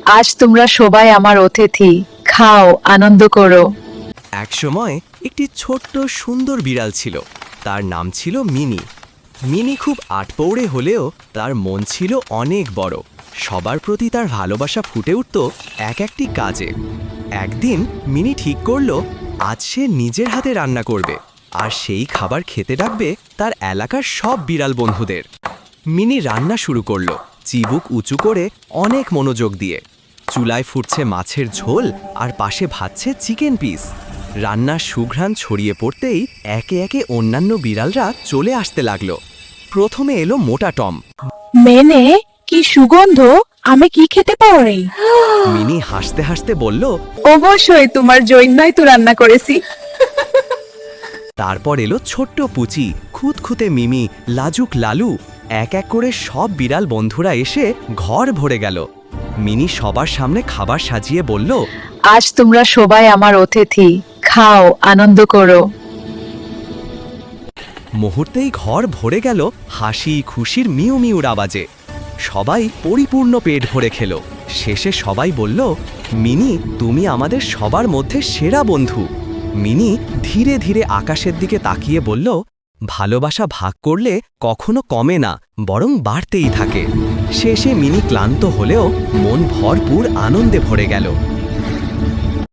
আজ তোমরা সবাই আমার অতিথি, খাও, আনন্দ করো। একসময় একটি ছোট্ট সুন্দর বিড়াল ছিল। তার নাম ছিল মিনি। মিনি খুব আটপৌড়ে হলেও তার মন ছিল অনেক বড়। সবার প্রতি তার ভালোবাসা ফুটে উঠত এক একটি কাজে। একদিন মিনি ঠিক করলো আজ সে নিজের হাতে রান্না করবে, আর সেই খাবার খেতে ডাকবে তার এলাকার সব বিড়াল বন্ধুদের। মিনি রান্না শুরু করলো, চিবুক উঁচু করে অনেক মনোযোগ দিয়ে। চুলায় ফুটছে মাছের ঝোল আর পাশে ভাজছে চিকেন পিস। রান্নার সুঘ্রাণ ছড়িয়ে পড়তেই একে একে অন্যান্য বিড়ালরা চলে আসতে লাগলো। প্রথমে এলো মোটা টম। মেনে, কি সুগন্ধ! আমি কি খেতে পারি? মিনি হাসতে হাসতে বলল, অবশ্যই তোমার জন্যই তো রান্না করেছি। তারপর এলো ছোট্ট পুচি, খুঁতখুঁতে মিমি, লাজুক লালু। এক এক করে সব বিড়াল বন্ধুরা এসে ঘর ভরে গেল। মিনি সবার সামনে খাবার সাজিয়ে বলল, আজ তোমরা সবাই আমার অতিথি, খাও, আনন্দ করো। মুহূর্তেই ঘর ভরে গেল হাসি খুশির মিউ মিউর আওয়াজে। সবাই পরিপূর্ণ পেট ভরে খেলো। শেষে সবাই বলল, মিনি, তুমি আমাদের সবার মধ্যে সেরা বন্ধু। মিনি ধীরে ধীরে আকাশের দিকে তাকিয়ে বলল, ভালোবাসা ভাগ করলে কখনো কমে না, বরং বাড়তেই থাকে। শেষে মিনি ক্লান্ত হলেও মন ভরপুর আনন্দে ভরে গেল।